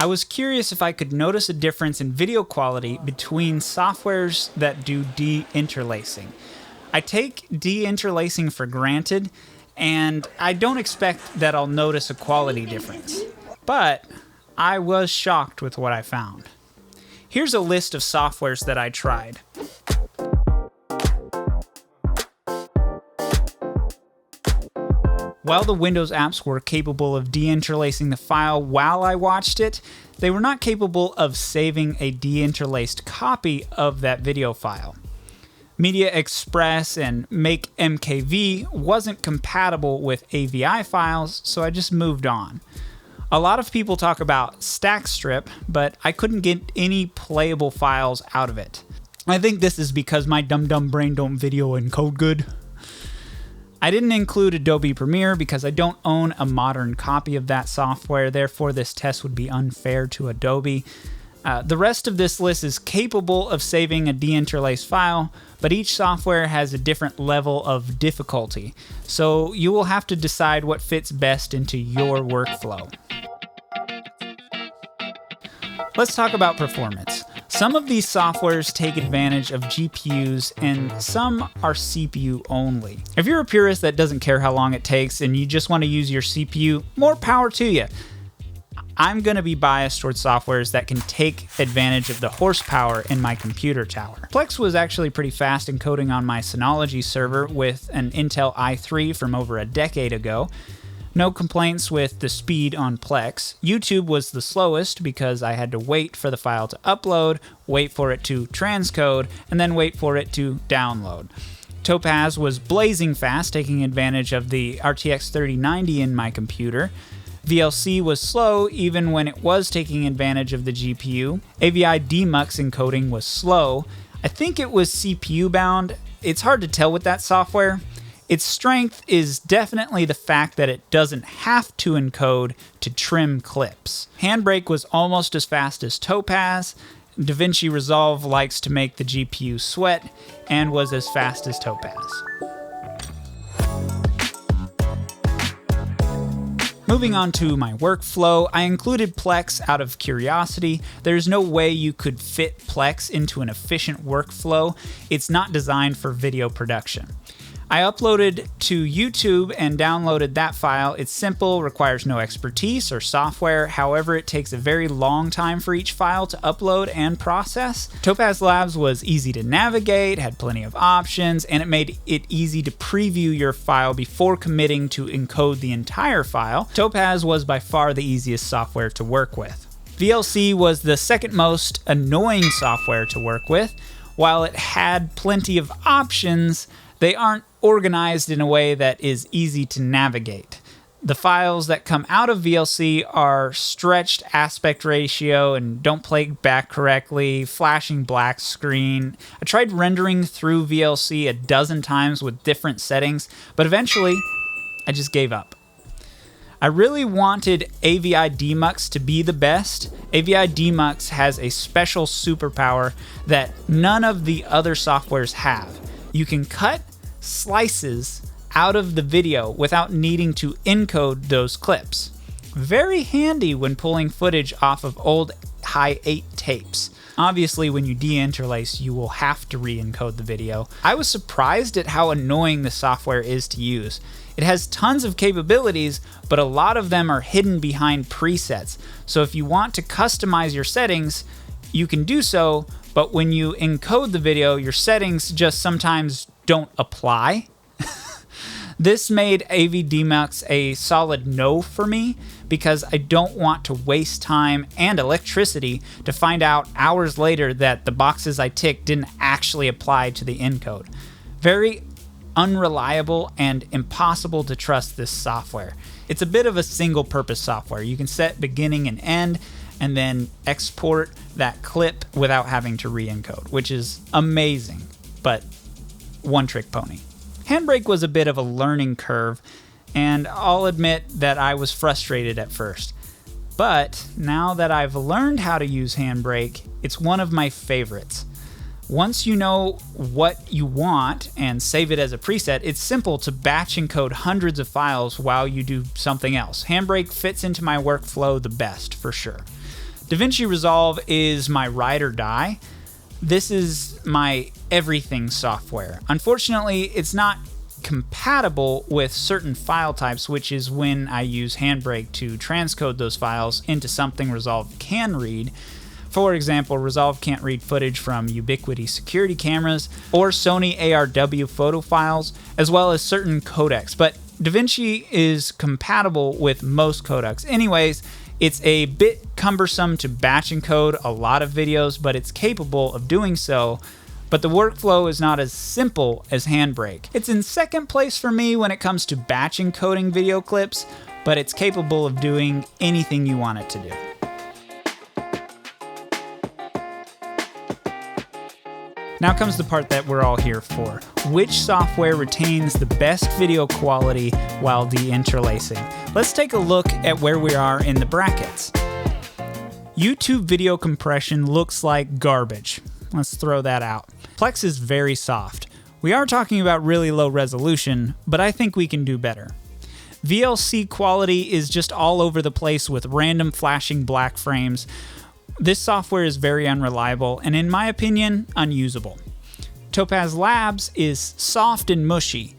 I was curious if I could notice a difference in video quality between softwares that do deinterlacing. I take deinterlacing for granted, and I don't expect that I'll notice a quality difference. But I was shocked with what I found. Here's a list of softwares that I tried. While the Windows apps were capable of deinterlacing the file while I watched it, they were not capable of saving a deinterlaced copy of that video file. Media Express and Make MKV wasn't compatible with AVI files, so I just moved on. A lot of people talk about StackStrip, but I couldn't get any playable files out of it. I think this is because my dumb brain don't video encode good. I didn't include Adobe Premiere because I don't own a modern copy of that software, therefore this test would be unfair to Adobe. The rest of this list is capable of saving a deinterlaced file, but each software has a different level of difficulty, so you will have to decide what fits best into your workflow. Let's talk about performance. Some of these softwares take advantage of GPUs and some are CPU only. If you're a purist that doesn't care how long it takes and you just want to use your CPU, more power to you. I'm going to be biased towards softwares that can take advantage of the horsepower in my computer tower. Plex was actually pretty fast encoding on my Synology server with an Intel i3 from over a decade ago. No complaints with the speed on Plex. YouTube was the slowest because I had to wait for the file to upload, wait for it to transcode, and then wait for it to download. Topaz was blazing fast, taking advantage of the RTX 3090 in my computer. VLC was slow even when it was taking advantage of the GPU. AVI Demux encoding was slow. I think it was CPU bound. It's hard to tell with that software. Its strength is definitely the fact that it doesn't have to encode to trim clips. Handbrake was almost as fast as Topaz. DaVinci Resolve likes to make the GPU sweat and was as fast as Topaz. Moving on to my workflow, I included Plex out of curiosity. There's no way you could fit Plex into an efficient workflow. It's not designed for video production. I uploaded to YouTube and downloaded that file. It's simple, requires no expertise or software. However, it takes a very long time for each file to upload and process. Topaz Labs was easy to navigate, had plenty of options, and it made it easy to preview your file before committing to encode the entire file. Topaz was by far the easiest software to work with. VLC was the second most annoying software to work with. While it had plenty of options, they aren't organized in a way that is easy to navigate. The files that come out of VLC are stretched aspect ratio and don't play back correctly, flashing black screen. I tried rendering through VLC a dozen times with different settings, but eventually I just gave up. I really wanted AVI Demux to be the best. AVI Demux has a special superpower that none of the other softwares have. You can cut slices out of the video without needing to encode those clips. Very handy when pulling footage off of old Hi8 tapes. Obviously, when you deinterlace, you will have to re-encode the video. I was surprised at how annoying the software is to use. It has tons of capabilities, but a lot of them are hidden behind presets. So if you want to customize your settings, you can do so, but when you encode the video, your settings just sometimes don't apply. This made AV Demux a solid no for me because I don't want to waste time and electricity to find out hours later that the boxes I ticked didn't actually apply to the encode. Very unreliable and impossible to trust this software. It's a bit of a single-purpose software. You can set beginning and end and then export that clip without having to re-encode, which is amazing, but one-trick pony. Handbrake was a bit of a learning curve, and I'll admit that I was frustrated at first. But now that I've learned how to use Handbrake, it's one of my favorites. Once you know what you want and save it as a preset, it's simple to batch encode hundreds of files while you do something else. Handbrake fits into my workflow the best, for sure. DaVinci Resolve is my ride or die. This is my everything software. Unfortunately, it's not compatible with certain file types, which is when I use Handbrake to transcode those files into something Resolve can read. For example, Resolve can't read footage from Ubiquiti security cameras or Sony ARW photo files, as well as certain codecs, but DaVinci is compatible with most codecs. Anyways, it's a bit cumbersome to batch encode a lot of videos, but it's capable of doing so. But the workflow is not as simple as Handbrake. It's in second place for me when it comes to batch encoding video clips, but it's capable of doing anything you want it to do. Now comes the part that we're all here for. Which software retains the best video quality while deinterlacing? Let's take a look at where we are in the brackets. YouTube video compression looks like garbage. Let's throw that out. Plex is very soft. We are talking about really low resolution, but I think we can do better. VLC quality is just all over the place with random flashing black frames. This software is very unreliable and, in my opinion, unusable. Topaz Labs is soft and mushy.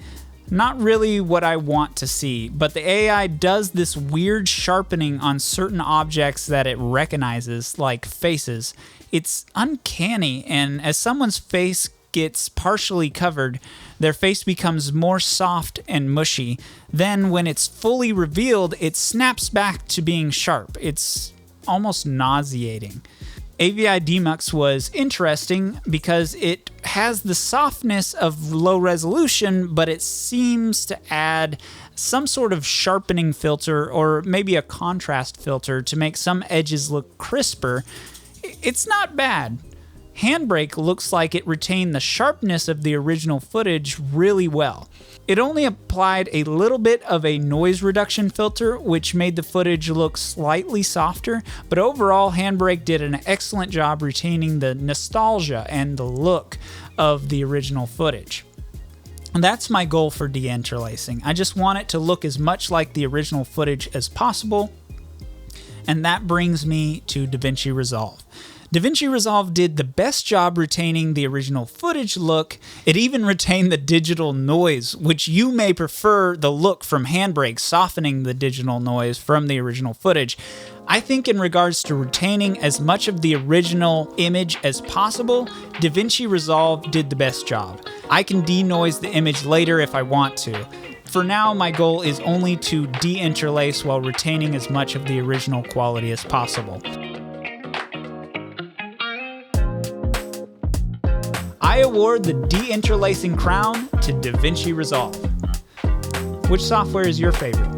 Not really what I want to see, but the AI does this weird sharpening on certain objects that it recognizes, like faces. It's uncanny, and as someone's face gets partially covered, their face becomes more soft and mushy. Then, when it's fully revealed, it snaps back to being sharp. It's almost nauseating. AVI Demux was interesting because it has the softness of low resolution, but it seems to add some sort of sharpening filter or maybe a contrast filter to make some edges look crisper. It's not bad. Handbrake looks like it retained the sharpness of the original footage really well. It only applied a little bit of a noise reduction filter, which made the footage look slightly softer, but overall Handbrake did an excellent job retaining the nostalgia and the look of the original footage. And that's my goal for deinterlacing. I just want it to look as much like the original footage as possible, and that brings me to DaVinci Resolve. DaVinci Resolve did the best job retaining the original footage look. It even retained the digital noise, which you may prefer the look from Handbrake, softening the digital noise from the original footage. I think in regards to retaining as much of the original image as possible, DaVinci Resolve did the best job. I can denoise the image later if I want to. For now, my goal is only to deinterlace while retaining as much of the original quality as possible. I award the deinterlacing crown to DaVinci Resolve. Which software is your favorite?